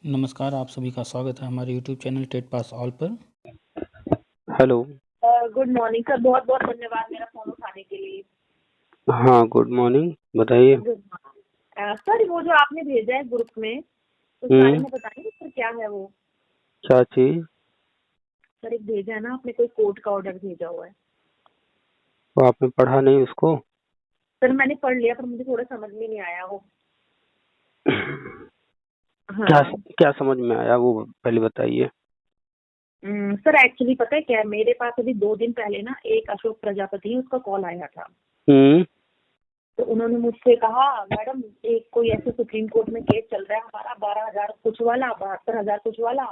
नमस्कार, आप सभी का स्वागत है हमारे YouTube channel TET pass all पर। हेलो। गुड मॉर्निंग सर, बहुत बहुत धन्यवाद मेरा फोन उठाने के लिए। हाँ, गुड मॉर्निंग, बताइए। गुड मॉर्निंग सर, वो जो आपने भेजा है ग्रुप में उस बारे में बताएंगे सर, क्या है वो? क्या चीज? सर एक भेजा है ना आपने, कोई कोर्ट का ऑर्डर भेजा हुआ है। वो आपने पढ़ा नहीं उसको? सर मैंने पढ़ लिया पर मुझे थोड़ा समझ में नहीं आया वो। क्या हाँ क्या समझ में आया वो पहले बताइए। सर एक्चुअली पता है क्या है, मेरे पास अभी 2 दिन पहले ना एक अशोक प्रजापति है, उसका कॉल आया था। तो उन्होंने मुझसे कहा, मैडम एक कोई ऐसे सुप्रीम कोर्ट में केस चल रहा है हमारा, 12,000 कुछ वाला, 72,000 कुछ वाला।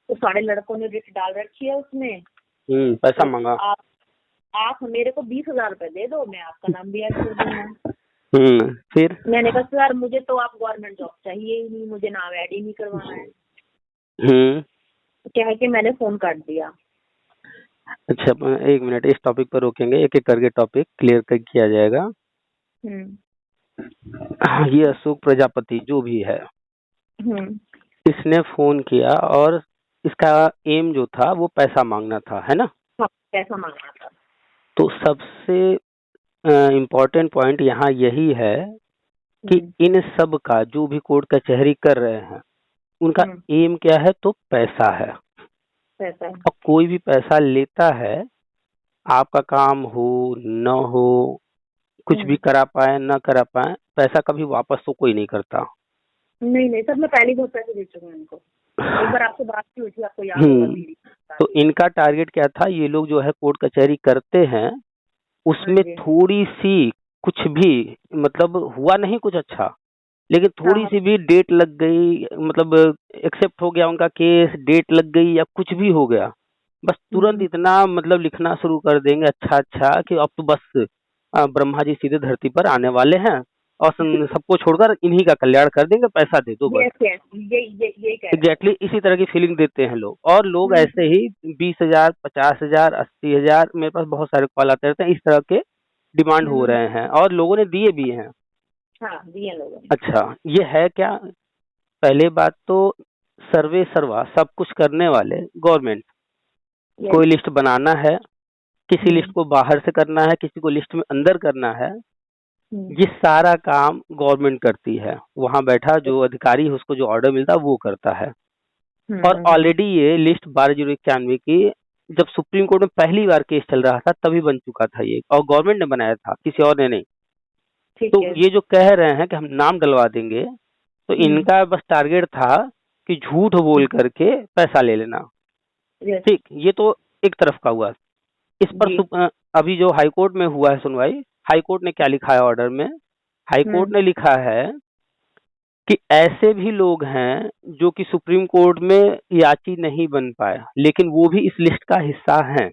तो सारे लड़कों ने रिट डाल रखी है उसमें। पैसा तो मांगा। आप मेरे को 20,000 रुपए दे दो, मैं आपका नाम भी ऐड कर दूंगा। फिर मैंने कहा सर मुझे तो आप गवर्नमेंट जॉब चाहिए ही नहीं, मुझे नाम ऐड ही नहीं करवाना है। तो क्या है कि मैंने फोन काट दिया। अच्छा, एक मिनट, इस टॉपिक पर रोकेंगे, एक एक करके टॉपिक क्लियर कर किया जाएगा। ये अशोक प्रजापति जो भी है, इसने फोन किया और इसका एम जो था वो पैसा मांगना था, है ना? हाँ, पैसा मांगना था। तो सबसे इम्पोर्टेंट पॉइंट यहाँ यही है कि इन सब का जो भी कोर्ट कचहरी कर रहे हैं उनका एम क्या है? तो पैसा है। पैसा है। अब कोई भी पैसा लेता है, आपका काम हो न हो, कुछ भी करा पाए न करा पाए, पैसा कभी वापस तो कोई नहीं करता। नहीं सर, मैं पहले बहुत पैसे दे चुकी हूँ उनको। एक बार आपसे बात की हुई थी, आपको याद होगा मेरी। तो इनका टारगेट क्या था? ये लोग जो है कोर्ट कचहरी करते हैं उसमें थोड़ी सी कुछ भी मतलब हुआ नहीं कुछ अच्छा, लेकिन थोड़ी सी भी डेट लग गई, मतलब एक्सेप्ट हो गया उनका केस, डेट लग गई या कुछ भी हो गया, बस तुरंत इतना मतलब लिखना शुरू कर देंगे, अच्छा कि अब तो बस ब्रह्मा जी सीधे धरती पर आने वाले हैं और सबको छोड़कर इन्हीं का कल्याण कर देंगे, पैसा दे दो बस। एग्जैक्टली इसी तरह की फीलिंग देते हैं लोग, और लोग ऐसे ही 20,000, 50,000, 80,000, मेरे पास बहुत सारे कॉल आते रहते हैं, इस तरह के डिमांड हो रहे हैं और लोगों ने दिए भी हैं। हाँ, दिए लोगों ने। अच्छा, ये है क्या? पहले बात तो सर्वे सर्वा सब कुछ करने वाले गवर्नमेंट। कोई लिस्ट बनाना है, किसी लिस्ट को बाहर से करना है, किसी को लिस्ट में अंदर करना है, ये सारा काम गवर्नमेंट करती है। वहां बैठा जो अधिकारी है उसको जो ऑर्डर मिलता है वो करता है। और ऑलरेडी ये लिस्ट 12/091 की जब सुप्रीम कोर्ट में पहली बार केस चल रहा था तभी बन चुका था ये, और गवर्नमेंट ने बनाया था, किसी और ने नहीं। तो ये जो कह रहे हैं कि हम नाम डलवा देंगे, तो इनका बस टारगेट था कि झूठ बोल करके पैसा ले लेना। ठीक, ये तो एक तरफ का हुआ। इस पर अभी जो हाईकोर्ट में हुआ है सुनवाई, हाईकोर्ट ने क्या लिखा है ऑर्डर में? हाईकोर्ट ने लिखा है कि ऐसे भी लोग हैं जो कि सुप्रीम कोर्ट में याची नहीं बन पाए, लेकिन वो भी इस लिस्ट का हिस्सा हैं,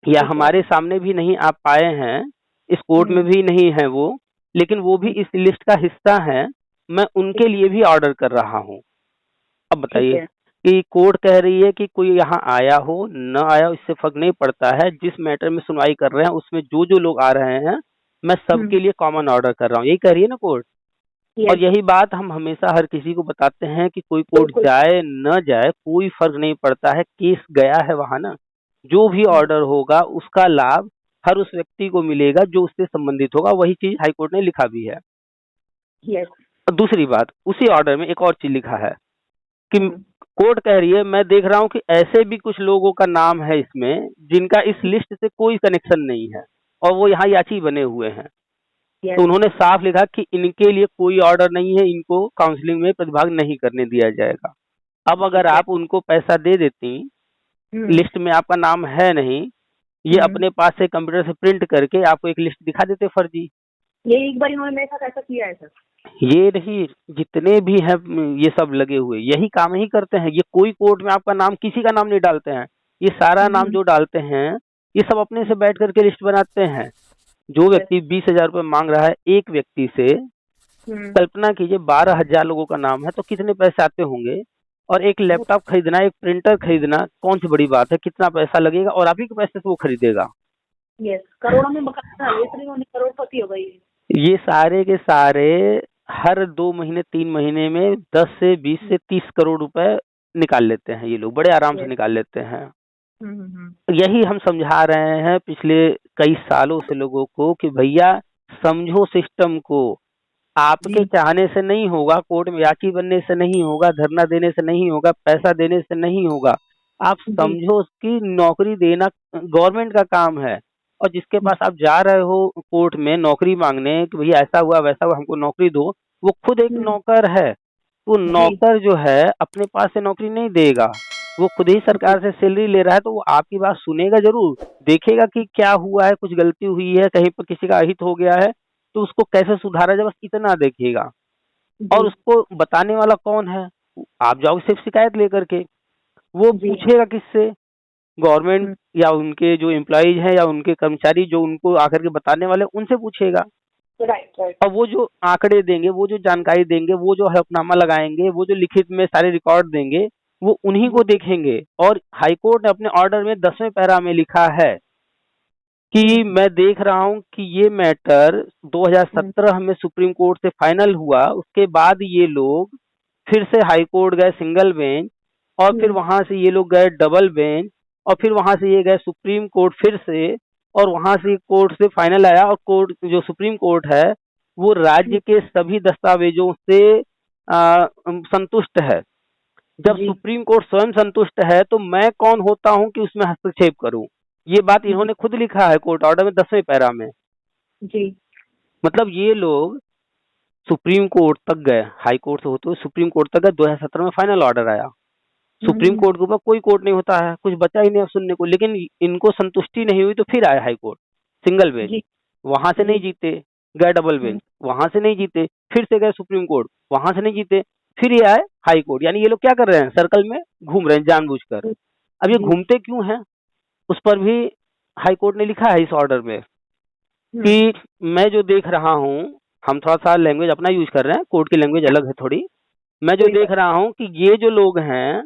या हमारे सामने भी नहीं आ पाए हैं, इस कोर्ट में भी नहीं है वो, लेकिन वो भी इस लिस्ट का हिस्सा हैं, मैं उनके लिए भी ऑर्डर कर रहा हूँ। अब बताइए कि कोर्ट कह रही है कि कोई यहाँ आया हो न आया हो इससे फर्क नहीं पड़ता है, जिस मैटर में सुनवाई कर रहे हैं उसमें जो जो लोग आ रहे हैं मैं सबके लिए कॉमन ऑर्डर कर रहा हूँ, यही कह रही है ना कोर्ट। और यही बात हम हमेशा हर किसी को बताते हैं कि कोई कोर्ट जाए न जाए कोई फर्क नहीं पड़ता है, केस गया है वहां ना, जो भी ऑर्डर होगा उसका लाभ हर उस व्यक्ति को मिलेगा जो उससे संबंधित होगा, वही चीज हाईकोर्ट ने लिखा भी है। दूसरी बात, उसी ऑर्डर में एक और चीज लिखा है कि कोर्ट कह रही है, मैं देख रहा हूं कि ऐसे भी कुछ लोगों का नाम है इसमें जिनका इस लिस्ट से कोई कनेक्शन नहीं है और वो यहाँ याची बने हुए हैं। तो उन्होंने साफ लिखा कि इनके लिए कोई ऑर्डर नहीं है, इनको काउंसलिंग में प्रतिभाग नहीं करने दिया जाएगा। अब अगर आप उनको पैसा दे देती, लिस्ट में आपका नाम है नहीं, ये अपने पास से कंप्यूटर से प्रिंट करके आपको एक लिस्ट दिखा देते फर्जी। ये एक बार इन्होंने मेरे साथ ऐसा किया है सर। ये नहीं, जितने भी हैं ये सब लगे हुए यही काम ही करते हैं। ये कोई कोर्ट में आपका नाम, किसी का नाम नहीं डालते हैं, ये सारा नाम जो डालते हैं ये सब अपने से बैठ करके लिस्ट बनाते हैं। जो व्यक्ति 20,000 रुपये मांग रहा है एक व्यक्ति से, कल्पना कीजिए 12,000 लोगों का नाम है तो कितने पैसे आते होंगे। और एक लैपटॉप खरीदना, एक प्रिंटर खरीदना कौन सी बड़ी बात है, कितना पैसा लगेगा और आप ही के पैसे से वो खरीदेगा। करोड़ों में करोड़पति हो गई। ये सारे के सारे हर 2 महीने 3 महीने में 10 से 20 से 30 करोड़ रुपए निकाल लेते हैं ये लोग, बड़े आराम से Yes. निकाल लेते हैं। हम्म। यही हम समझा रहे हैं पिछले कई सालों से लोगों को कि भैया समझो सिस्टम को। आपके जी चाहने से नहीं होगा, कोर्ट में याची बनने से नहीं होगा, धरना देने से नहीं होगा, पैसा देने से नहीं होगा। आप जी समझो कि नौकरी देना गवर्नमेंट का काम है। और जिसके पास आप जा रहे हो कोर्ट में नौकरी मांगने कि भैया ऐसा हुआ वैसा हुआ हमको नौकरी दो, वो खुद एक हम्म, नौकर है। वो जी नौकर जो है अपने पास से नौकरी नहीं देगा, वो खुद ही जी सरकार से सैलरी ले रहा है, तो वो आपकी बात सुनेगा जरूर, देखेगा कि क्या हुआ है, कुछ गलती हुई है, कहीं पर किसी का अहित हो गया है तो उसको कैसे सुधारा जाए, बस इतना देखेगा। और जी उसको बताने वाला कौन है? आप जाओगे सिर्फ शिकायत लेकर के, वो जी पूछेगा किससे? गवर्नमेंट हम्म, या उनके जो एम्प्लॉइज हैं या उनके कर्मचारी जो उनको आकर के बताने वाले उनसे पूछेगा। राइट। और वो जो आंकड़े देंगे, वो जो जानकारी देंगे, वो जो हलफनामा लगाएंगे, वो जो लिखित में सारे रिकॉर्ड देंगे, वो उन्हीं को देखेंगे। और हाईकोर्ट ने अपने ऑर्डर में 10वें पैरा में लिखा है कि मैं देख रहा हूं कि ये मैटर 2017 में सुप्रीम कोर्ट से फाइनल हुआ, उसके बाद ये लोग फिर से हाई कोर्ट गए सिंगल बेंच, और फिर वहां से ये लोग गए डबल बेंच, और फिर वहां से ये गए सुप्रीम कोर्ट फिर से, और वहां से कोर्ट से फाइनल आया। और कोर्ट जो सुप्रीम कोर्ट है वो राज्य के सभी दस्तावेजों से संतुष्ट है। जब जी सुप्रीम कोर्ट स्वयं संतुष्ट है तो मैं कौन होता हूं कि उसमें हस्तक्षेप करूं? ये बात जी इन्होंने खुद लिखा है कोर्ट ऑर्डर में 10वें पैरा में। जी मतलब ये लोग सुप्रीम कोर्ट तक गए, हाई कोर्ट से होते हुए सुप्रीम कोर्ट तक गए, 2017 में फाइनल ऑर्डर आया। सुप्रीम कोर्ट के ऊपर कोई कोर्ट नहीं होता है, कुछ बचा ही नहीं अब सुनने को, लेकिन इनको संतुष्टि नहीं हुई तो फिर आए हाई कोर्ट सिंगल बेंच, जी वहां से नहीं जी जीते, गए डबल बेंच, वहां से नहीं जीते, फिर से गए सुप्रीम कोर्ट, वहां से नहीं जीते, फिर ये आए हाई कोर्ट। यानी ये लोग क्या कर रहे हैं? सर्कल में घूम रहे हैं जानबूझकर। अब ये जी घूमते क्यों हैं उस पर भी हाई कोर्ट ने लिखा है इस ऑर्डर में कि मैं जो देख रहा हूँ, हम थोड़ा सा लैंग्वेज अपना यूज कर रहे हैं, कोर्ट की लैंग्वेज अलग है थोड़ी। मैं जो कोई देख बात रहा हूँ कि ये जो लोग हैं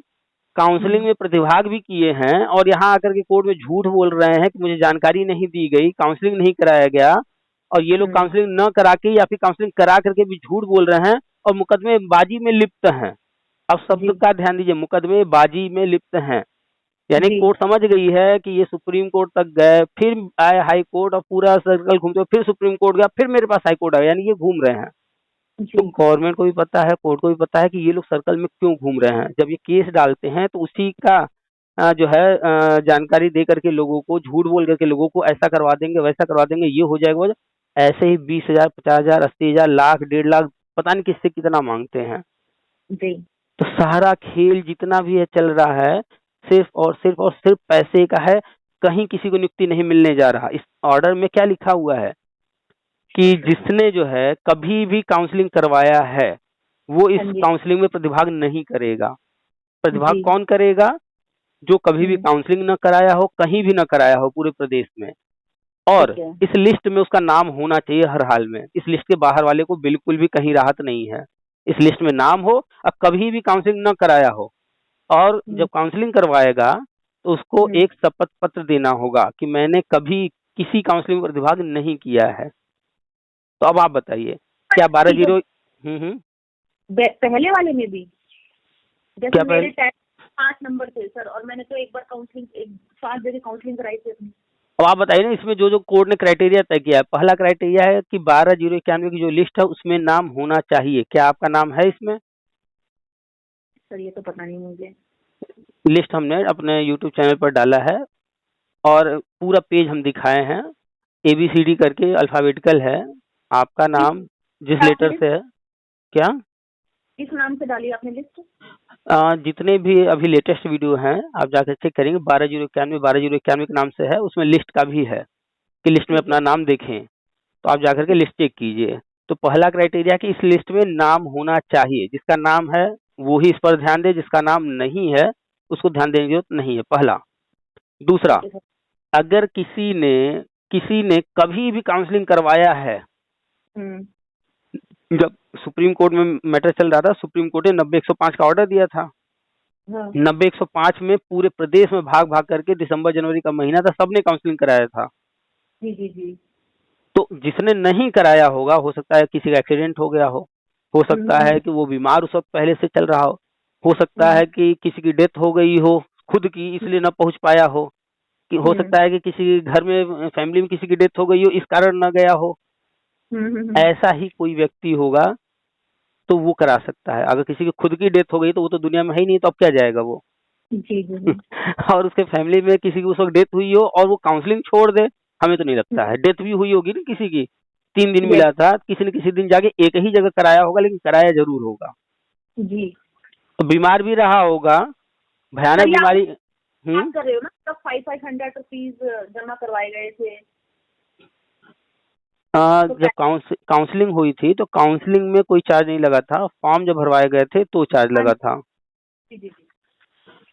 काउंसलिंग में प्रतिभाग भी किए हैं और यहाँ आकर के कोर्ट में झूठ बोल रहे हैं कि मुझे जानकारी नहीं दी गई, काउंसलिंग नहीं कराया गया, और ये लोग काउंसलिंग न करा के या फिर काउंसलिंग करा करके भी झूठ बोल रहे हैं और मुकदमेबाजी में लिप्त हैं। अब जी शब्द का ध्यान दीजिए, मुकदमेबाजी में लिप्त हैं। यानी जी कोर्ट समझ गई है कि ये सुप्रीम कोर्ट तक गए, फिर आए हाई कोर्ट, और पूरा सर्कल घूमते हुए फिर सुप्रीम कोर्ट गया, फिर मेरे पास हाई कोर्ट आ गया, यानी ये घूम रहे हैं। तो जी गवर्नमेंट को भी पता है, कोर्ट को भी पता है कि ये लोग सर्कल में क्यों घूम रहे हैं। जब ये केस डालते हैं तो उसी का जो है जानकारी दे करके लोगों को, झूठ बोल करके लोगों को ऐसा करवा देंगे वैसा करवा देंगे, ये हो जाएगा वो ऐसे ही 20,000 50,000 80,000 लाख 1.5 लाख पता नहीं किससे कितना मांगते हैं। जी तो सारा खेल जितना भी है चल रहा है सिर्फ पैसे का है। कहीं किसी को नियुक्ति नहीं मिलने जा रहा। इस ऑर्डर में क्या लिखा हुआ है कि जिसने जो है कभी भी काउंसलिंग करवाया है वो इस हाँ जी काउंसलिंग में प्रतिभाग नहीं करेगा। प्रतिभाग जी कौन करेगा? जो कभी भी हम्म, काउंसलिंग न कराया हो, कहीं भी न कराया हो पूरे प्रदेश में। और ठीक है इस लिस्ट में उसका नाम होना चाहिए हर हाल में। इस लिस्ट के बाहर वाले को बिल्कुल भी कहीं राहत नहीं है। इस लिस्ट में नाम हो और कभी भी काउंसलिंग न कराया हो, और जब काउंसलिंग करवाएगा तो उसको हम्म, एक शपथ पत्र देना होगा कि मैंने कभी किसी काउंसलिंग में प्रतिभाग नहीं किया है। तो अब आप बताइए क्या बारह ठीक है जीरो पहले वाले में भी जैसे क्या मेरे पहले? 5 नंबर थे सर, और मैंने तो एक बार काउंसलिंग 5 जगह काउंसलिंग कराई थी अपनी। अब आप बताइए ना, इसमें जो जो कोर्ट ने क्राइटेरिया तय किया है, पहला क्राइटेरिया है कि 12,091 की जो लिस्ट है उसमें नाम होना चाहिए। क्या आपका नाम है इसमें? सर ये तो पता नहीं मुझे। लिस्ट हमने अपने यूट्यूब चैनल पर डाला है और पूरा पेज हम दिखाए हैं, ABCD करके अल्फाबेटिकल है। आपका किस नाम जिस आपने लेटर लिस्ट से है। क्या? किस नाम से डाली आपने लिस्ट? जितने भी अभी लेटेस्ट वीडियो हैं आप जाकर चेक करेंगे, 12,091 के नाम से है, उसमें लिस्ट का भी है कि लिस्ट में ठीक अपना है नाम देखें। तो आप जाकर के लिस्ट चेक कीजिए। तो पहला क्राइटेरिया कि इस लिस्ट में नाम होना चाहिए। जिसका नाम है वो ही इस पर ध्यान दे, जिसका नाम नहीं है उसको ध्यान देने की जरूरत नहीं है, पहला। दूसरा, ठीक है सर। अगर किसी ने कभी भी काउंसलिंग करवाया है, हम्म जब सुप्रीम कोर्ट में मैटर चल रहा था, सुप्रीम कोर्ट ने 90/105 का ऑर्डर दिया था। हाँ 90/105 में पूरे प्रदेश में भाग भाग करके, दिसंबर जनवरी का महीना था, सबने काउंसलिंग कराया था। जी जी जी तो जिसने नहीं कराया होगा, हो सकता है किसी का एक्सीडेंट हो गया हो, हो सकता है कि वो बीमार उस वक्त पहले से चल रहा हो सकता है कि किसी की डेथ हो गई हो खुद की, इसलिए न पहुंच पाया हो, कि हो सकता है कि किसी घर में फैमिली में किसी की डेथ हो गई हो, इस कारण न गया हो। ऐसा ही कोई व्यक्ति होगा तो वो करा सकता है। अगर किसी की खुद की डेथ हो गई तो वो तो दुनिया में है ही नहीं, तो अब क्या जाएगा वो। जी जी और उसके फैमिली में किसी की उस वक्त डेथ हुई हो और वो काउंसलिंग छोड़ दे, हमें तो नहीं लगता है। डेथ भी हुई होगी ना किसी की, 3 दिन मिला था, किसी न किसी दिन जाके एक ही जगह कराया होगा, लेकिन कराया जरूर होगा। जी। तो बीमार भी रहा होगा, भयानक सर, ये आप बीमारी। बात कर रहे हो ना, तब 500 रुपीज जमा करवाए गए थे। तो जब काउंसलिंग हुई थी तो काउंसलिंग में कोई चार्ज नहीं लगा था, फॉर्म जब भरवाए गए थे तो चार्ज लगा था। जी जी जी।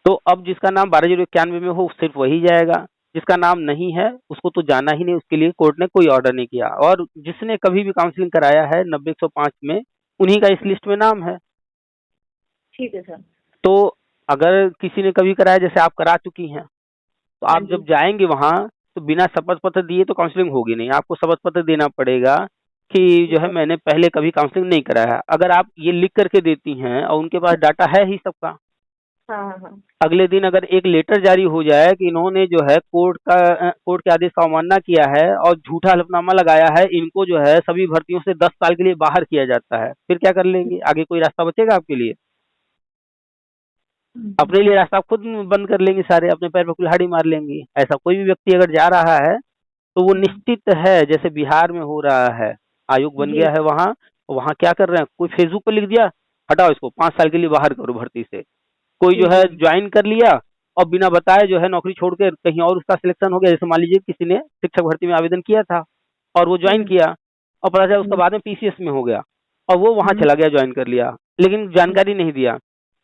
तो अब जिसका नाम 12,091 में हो सिर्फ वही जाएगा, जिसका नाम नहीं है उसको तो जाना ही नहीं, उसके लिए कोर्ट ने कोई ऑर्डर नहीं किया। और जिसने कभी भी काउंसलिंग कराया है 90-105 में, उन्हीं का इस लिस्ट में नाम है। ठीक है सर। तो अगर किसी ने कभी कराया, जैसे आप करा चुकी हैं, तो आप जब जाएंगे वहां तो बिना शपथ पत्र दिए तो काउंसलिंग होगी नहीं। आपको शपथ पत्र देना पड़ेगा कि जो है मैंने पहले कभी काउंसलिंग नहीं कराया। अगर आप ये लिख करके देती हैं और उनके पास डाटा है ही सबका, हाँ। अगले दिन अगर एक लेटर जारी हो जाए कि इन्होंने जो है कोर्ट के आदेश का अवमानना किया है और झूठा हलफनामा लगाया है, इनको जो है सभी भर्तियों से 10 साल के लिए बाहर किया जाता है, फिर क्या कर लेंगे? आगे कोई रास्ता बचेगा आपके लिए? अपने लिए रास्ता आप खुद बंद कर लेंगे, सारे अपने पैर पर कुल्हाड़ी मार लेंगी। ऐसा कोई भी व्यक्ति अगर जा रहा है तो वो निश्चित है, जैसे बिहार में हो रहा है, आयोग बन गया है वहाँ। वहाँ क्या कर रहे हैं, कोई फेसबुक पर लिख दिया, हटाओ इसको, 5 साल के लिए बाहर करो भर्ती से। कोई जो है ज्वाइन कर लिया और बिना बताए जो है नौकरी छोड़ के कहीं और उसका सिलेक्शन हो गया। जैसे मान लीजिए किसी ने शिक्षक भर्ती में आवेदन किया था और वो ज्वाइन किया और पता चला उसका बाद में पीसीएस में हो गया और वो वहां चला गया, ज्वाइन कर लिया, लेकिन जानकारी नहीं दिया।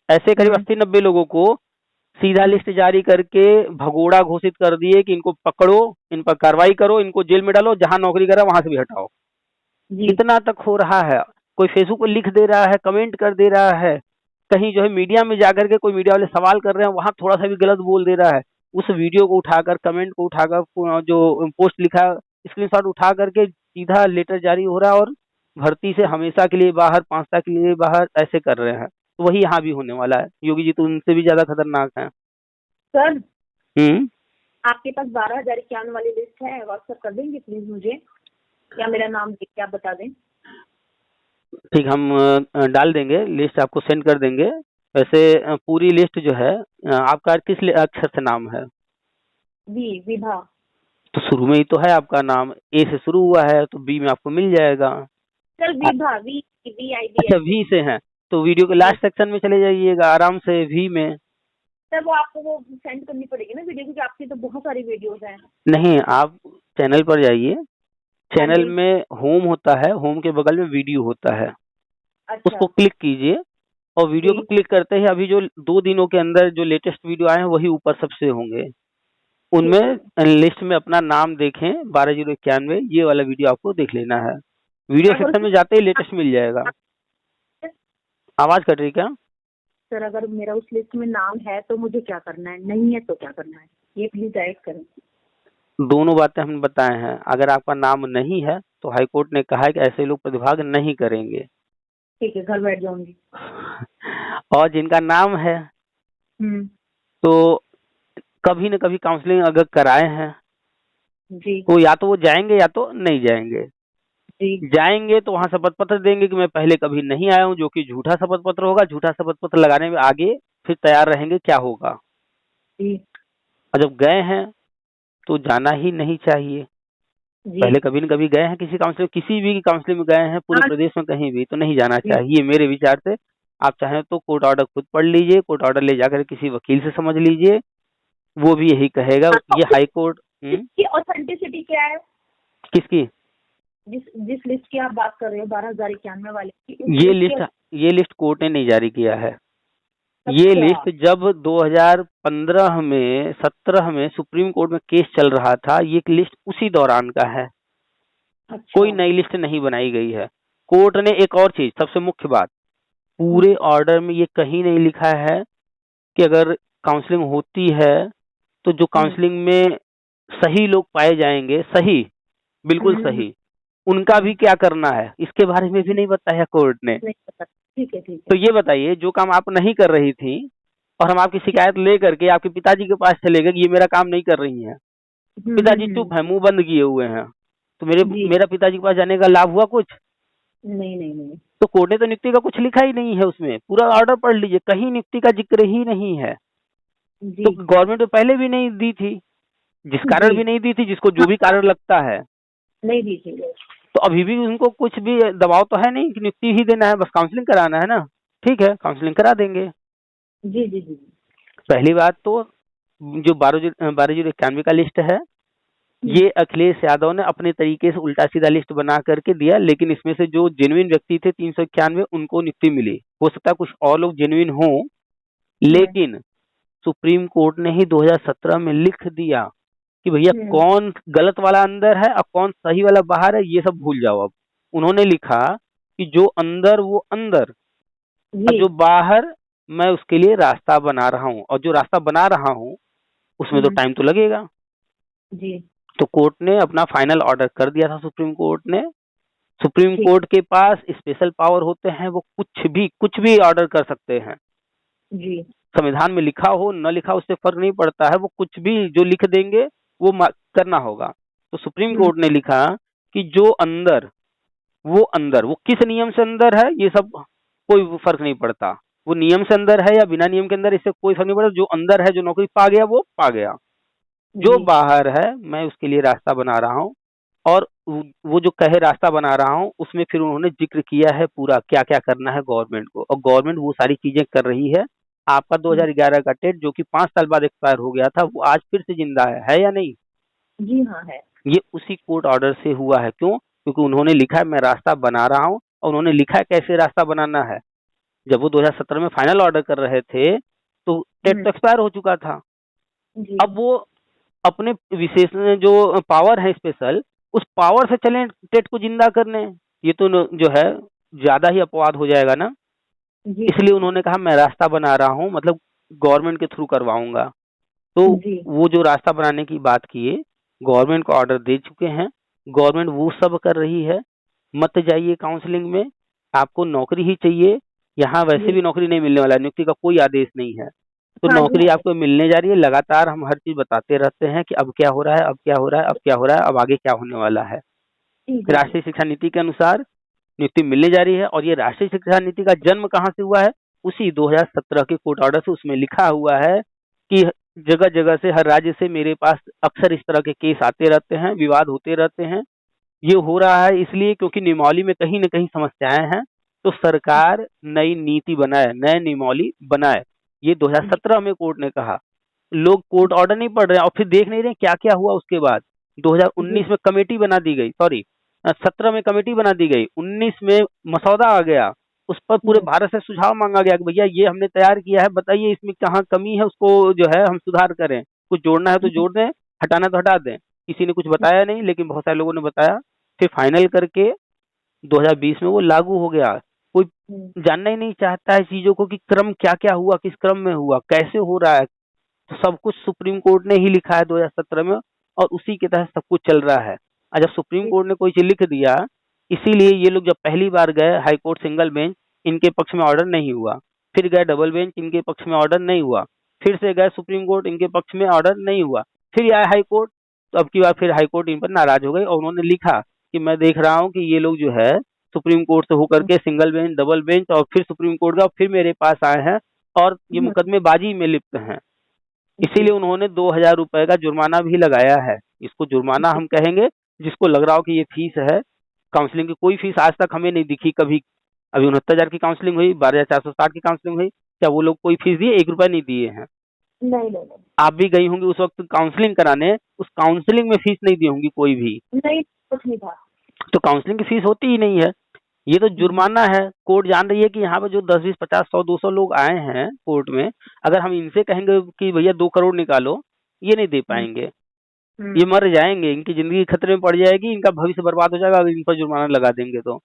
ऐसे करीब 80-90 लोगों को सीधा लिस्ट जारी करके भगोड़ा घोषित कर दिए कि इनको पकड़ो, इन पर कार्रवाई करो, इनको जेल में डालो, जहां नौकरी करा वहां से भी हटाओ। इतना तक हो रहा है। कोई फेसबुक पर लिख दे रहा है, कमेंट कर दे रहा है, कहीं जो है मीडिया में जाकर के कोई मीडिया वाले सवाल कर रहे हैं, वहां थोड़ा सा भी गलत बोल दे रहा है, उस वीडियो को उठाकर, कमेंट को उठाकर, जो पोस्ट लिखा स्क्रीनशॉट उठा करके सीधा लेटर जारी हो रहा है और भर्ती से हमेशा के लिए बाहर, 5 साल के लिए बाहर, ऐसे कर रहे हैं। तो वही यहाँ भी होने वाला है। योगी जी तो उनसे भी ज्यादा खतरनाक है। सर, आपके पास 12,091 वाली लिस्ट है, व्हाट्सएप कर देंगे प्लीज मुझे, या मेरा नाम देख के आप बता दें। ठीक, हम डाल देंगे, लिस्ट आपको सेंड कर देंगे। वैसे पूरी लिस्ट जो है, आपका किस अक्षर से नाम है? विभा। तो शुरू में ही तो है आपका नाम, ए से शुरू हुआ है, तो बी में आपको मिल जाएगा। Sir Vibha, V I B. अच्छा, वी से है तो वीडियो के लास्ट सेक्शन में चले जाइएगा आराम से, वी में। सर वो आपको वो सेंड करनी पड़ेगी ना वीडियो, क्योंकि आपकी तो बहुत सारी वीडियोस हैं। नहीं, आप चैनल पर जाइए, चैनल में होम होता है, होम के बगल में वीडियो होता है। अच्छा। उसको क्लिक कीजिए और वीडियो को क्लिक करते ही अभी जो 2 दिनों के अंदर जो लेटेस्ट वीडियो आए हैं वही ऊपर सबसे होंगे। उनमें लिस्ट में अपना नाम देखें, 12,091, ये वाला वीडियो आपको देख लेना है। वीडियो सेक्शन में जाते ही लेटेस्ट मिल जाएगा। आवाज कट रही क्या? सर अगर मेरा उस लिस्ट में नाम है तो मुझे क्या करना है, नहीं है तो क्या करना है, ये प्लीज गाइड करें। दोनों बातें हमने बताए हैं। अगर आपका नाम नहीं है तो हाईकोर्ट ने कहा है कि ऐसे लोग प्रतिभाग नहीं करेंगे। ठीक है, घर बैठ जाऊंगी। और जिनका नाम है तो कभी न कभी काउंसलिंग अगर कराए हैं जी, तो या तो वो जाएंगे या तो नहीं जाएंगे। जी। जाएंगे तो वहां शपथ पत्र देंगे कि मैं पहले कभी नहीं आया हूँ, जो कि झूठा शपथ पत्र होगा। झूठा शपथ पत्र लगाने में आगे फिर तैयार रहेंगे क्या होगा। जी। और जब गए हैं तो जाना ही नहीं चाहिए। पहले कभी न कभी गए हैं किसी भी काउंसलिंग में गए हैं पूरे प्रदेश में कहीं भी, तो नहीं जाना चाहिए मेरे विचार से। आप चाहें तो कोर्ट ऑर्डर खुद पढ़ लीजिए, कोर्ट ऑर्डर ले जाकर किसी वकील से समझ लीजिए, वो भी यही कहेगा। ये हाई कोर्ट की ऑथेंटिसिटी क्या है? किसकी? जिस लिस्ट की आप बात कर रहे हो 12,091 वाले की, ये लिस्ट कोर्ट ने नहीं जारी किया है। ये लिस्ट जब 2015 में 17 में सुप्रीम कोर्ट में केस चल रहा था, ये लिस्ट उसी दौरान का है। अच्छा। कोई नई लिस्ट नहीं बनाई गई है। कोर्ट ने एक और चीज, सबसे मुख्य बात, पूरे ऑर्डर में ये कहीं नहीं लिखा है कि अगर काउंसलिंग होती है तो जो काउंसलिंग में सही लोग पाए जाएंगे, सही, बिल्कुल सही, उनका भी क्या करना है इसके बारे में भी नहीं बताया कोर्ट ने। नहीं पता। ठीक है, ठीक तो है। ये बताइए, जो काम आप नहीं कर रही थी और हम आपकी शिकायत ले करके आपके पिताजी के पास चले गए कि ये मेरा काम नहीं कर रही हैं, पिताजी चुप है, मुंह बंद किए हुए हैं, तो जी। मेरा पिताजी के पास जाने का लाभ हुआ कुछ? नहीं, नहीं, नहीं। तो कोर्ट ने तो नियुक्ति का कुछ लिखा ही नहीं है उसमें, पूरा ऑर्डर पढ़ लीजिए, कहीं नियुक्ति का जिक्र ही नहीं है। जी, तो गवर्नमेंट तो पहले भी नहीं दी थी, जिस कारण जी। भी नहीं दी थी, जिसको जो भी हाँ, कारण लगता है, नहीं दी थी। तो अभी भी उनको कुछ भी दबाव तो है नहीं कि नियुक्ति ही देना है, बस काउंसलिंग कराना है ना। ठीक है, काउंसलिंग करा देंगे। जी, जी, जी। पहली बात तो जो 12,091 का लिस्ट है, ये अखिलेश यादव ने अपने तरीके से उल्टा सीधा लिस्ट बना करके दिया, लेकिन इसमें से जो जेन्युइन व्यक्ति थे 391 उनको नियुक्ति मिली। हो सकता है कुछ और लोग जेन्युइन हों, लेकिन सुप्रीम कोर्ट ने ही 2017 में लिख दिया कि भैया कौन गलत वाला अंदर है और कौन सही वाला बाहर है, ये सब भूल जाओ। अब उन्होंने लिखा कि जो अंदर वो अंदर और जी, जो बाहर मैं उसके लिए रास्ता बना रहा हूँ, और जो रास्ता बना रहा हूँ उसमें तो टाइम तो लगेगा। जी। तो कोर्ट ने अपना फाइनल ऑर्डर कर दिया था। सुप्रीम कोर्ट ने, सुप्रीम ठीक। कोर्ट के पास स्पेशल पावर होते हैं, वो कुछ भी ऑर्डर कर सकते हैं। जी, संविधान में लिखा हो न लिखा उससे फर्क नहीं पड़ता है, वो कुछ भी जो लिख देंगे वो करना होगा। तो सुप्रीम कोर्ट ने लिखा कि जो अंदर वो किस नियम से अंदर है, ये सब कोई फर्क नहीं पड़ता, वो नियम से अंदर है या बिना नियम के अंदर, इससे कोई फर्क नहीं पड़ता। जो अंदर है, जो नौकरी पा गया वो पा गया, जो जी, बाहर है मैं उसके लिए रास्ता बना रहा हूँ। और वो जो कहे रास्ता बना रहा हूँ, उसमें फिर उन्होंने जिक्र किया है पूरा क्या क्या करना है गवर्नमेंट को, और गवर्नमेंट वो सारी चीजें कर रही है। आपका 2011 का टेट जो कि 5 साल बाद एक्सपायर हो गया था, वो आज फिर से जिंदा है या नहीं? जी। हाँ, है। ये उसी कोर्ट ऑर्डर से हुआ है। क्यों? क्योंकि उन्होंने लिखा है मैं रास्ता बना रहा हूँ, और उन्होंने लिखा है कैसे रास्ता बनाना है। जब वो 2017 में फाइनल ऑर्डर कर रहे थे तो टेट तो एक्सपायर हो चुका था। जी, अब वो अपने विशेष जो पावर है स्पेशल, उस पावर से चलें टेट को जिंदा करने, ये तो जो है ज्यादा ही अपवाद हो जाएगा ना। जी, इसलिए उन्होंने कहा मैं रास्ता बना रहा हूँ, मतलब गवर्नमेंट के थ्रू करवाऊंगा। तो जी, वो जो रास्ता बनाने की बात किए, गवर्नमेंट को ऑर्डर दे चुके हैं, गवर्नमेंट वो सब कर रही है। मत जाइए काउंसलिंग में, आपको नौकरी ही चाहिए। यहाँ वैसे जी। भी नौकरी नहीं मिलने वाला है, नियुक्ति का कोई आदेश नहीं है, तो हाँ जी, नौकरी हाँ जी। आपको मिलने जा रही है। लगातार हम हर चीज बताते रहते हैं कि अब क्या हो रहा है, अब क्या हो रहा है, अब क्या हो रहा है, अब आगे क्या होने वाला है। जी, जी, जी। राष्ट्रीय शिक्षा नीति के अनुसार नियुक्ति मिलने जा रही है, और ये राष्ट्रीय शिक्षा नीति का जन्म कहाँ से हुआ है? उसी 2017 के कोर्ट ऑर्डर से। उसमें लिखा हुआ है कि जगह जगह से, हर राज्य से मेरे पास अक्सर इस तरह के केस आते रहते हैं, विवाद होते रहते हैं। ये हो रहा है इसलिए क्योंकि नियमावली में कहीं न कहीं समस्याएं हैं, तो सरकार नई नीति बनाए, नए नियमावली बनाए। ये 2017 में कोर्ट ने कहा। लोग कोर्ट ऑर्डर नहीं पढ़ रहे हैं और फिर देख नहीं रहे क्या क्या हुआ उसके बाद। जी, 2019 में कमेटी बना दी गई, सॉरी 17 में कमेटी बना दी गई, 19 में मसौदा आ गया, उस पर पूरे भारत से सुझाव मांगा गया कि भैया ये हमने तैयार किया है, बताइए इसमें कहाँ कमी है, उसको जो है हम सुधार करें, कुछ जोड़ना है तो जोड़ दें, हटाना तो हटा दें। किसी ने कुछ बताया नहीं, लेकिन बहुत सारे लोगों ने बताया। फिर फाइनल करके 2020 में वो लागू हो गया। कोई जानना ही नहीं चाहता है चीजों को कि क्रम क्या क्या हुआ, किस क्रम में हुआ, कैसे हो रहा है। तो सब कुछ सुप्रीम कोर्ट ने ही लिखा है 2017 में, और उसी के तहत सब कुछ चल रहा है। और जब सुप्रीम कोर्ट ने कोई चीज लिख दिया, इसीलिए ये लोग जब पहली बार गए हाई कोर्ट सिंगल बेंच, इनके पक्ष में ऑर्डर नहीं हुआ। फिर गए डबल बेंच, इनके पक्ष में ऑर्डर नहीं हुआ। फिर से गए सुप्रीम कोर्ट, इनके पक्ष में ऑर्डर नहीं हुआ। फिर आए हाई कोर्ट, तो अब की बार फिर हाई कोर्ट इन पर नाराज हो गई, और उन्होंने लिखा कि मैं देख रहा हूँ कि ये लोग जो है सुप्रीम कोर्ट से होकर के सिंगल बेंच, डबल बेंच, और फिर सुप्रीम कोर्ट गए, और फिर मेरे पास आए हैं और ये मुकदमेबाजी में लिप्त हैं। इसीलिए उन्होंने 2,000 रुपए का जुर्माना भी लगाया है। इसको जुर्माना हम कहेंगे, जिसको लग रहा हो कि ये फीस है। काउंसलिंग की कोई फीस आज तक हमें नहीं दिखी कभी। अभी 69,000 की काउंसलिंग हुई, 12,460 की काउंसलिंग हुई, क्या वो लोग कोई फीस दिए? 1 रुपया नहीं दिए हैं। नहीं, नहीं, नहीं। आप भी गई होंगी उस वक्त काउंसलिंग कराने, उस काउंसलिंग में फीस नहीं दी होंगी कोई भी। नहीं, कुछ नहीं था। तो काउंसलिंग की फीस होती ही नहीं है। ये तो जुर्माना है। कोर्ट जान रही है कि यहाँ पे जो 10, 20, 50, 100, 200 लोग आए हैं कोर्ट में, अगर हम इनसे कहेंगे कि भैया 2 करोड़ निकालो, ये नहीं दे पाएंगे। ये मर जाएंगे, इनकी जिंदगी खतरे में पड़ जाएगी, इनका भविष्य बर्बाद हो जाएगा अगर इन पर जुर्माना लगा देंगे तो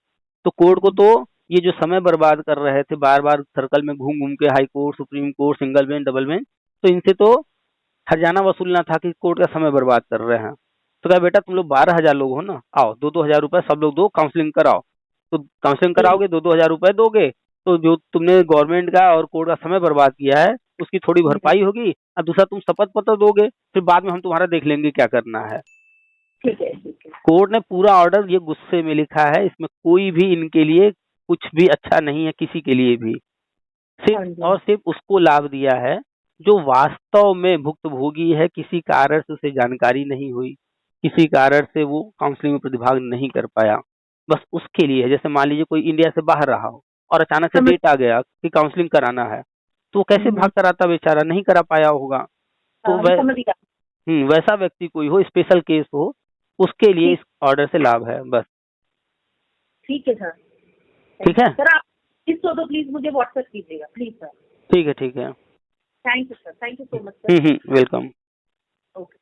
कोर्ट को तो ये जो समय बर्बाद कर रहे थे, बार बार सर्कल में घूम घूम के, high court, supreme court, single bench, double bench, तो इनसे तो हर्जाना वसूलना था कि कोर्ट का समय बर्बाद कर रहे हैं। तो कहा बेटा तुम लोग 12,000 लोग हो ना, आओ 2-2 हजार रुपए सब लोग दो, काउंसलिंग कराओ। तो काउंसलिंग कराओगे 2-2 हजार रुपए दोगे, तो जो तुमने गवर्नमेंट का और कोर्ट का समय बर्बाद किया है उसकी थोड़ी भरपाई होगी, और दूसरा तुम शपथ पत्र दोगे, फिर बाद में हम तुम्हारा देख लेंगे क्या करना है। ठीक है ठीक है। कोर्ट ने पूरा ऑर्डर ये गुस्से में लिखा है, इसमें कोई भी इनके लिए कुछ भी अच्छा नहीं है, किसी के लिए भी। हाँ सिर्फ जी। और सिर्फ उसको लाभ दिया है जो वास्तव में भुक्तभोगी है, किसी कारण से उसे जानकारी नहीं हुई, किसी कारण से वो काउंसलिंग में प्रतिभाग नहीं कर पाया, बस उसके लिए है। जैसे मान लीजिए कोई इंडिया से बाहर रहा हो और अचानक से समझ डेट आ गया कि काउंसलिंग कराना है, तो वो कैसे भाग कर आता, बेचारा नहीं करा पाया होगा। तो मैं समझ गया। वैसा व्यक्ति कोई हो, स्पेशल केस हो, उसके लिए इस ऑर्डर से लाभ है बस। ठीक है सर। ठीक है सर आप इस तो प्लीज मुझे व्हाट्सएप कीजिएगा प्लीज सर। ठीक है ठीक है। Thank you sir, thank you so much sir. Welcome. Okay.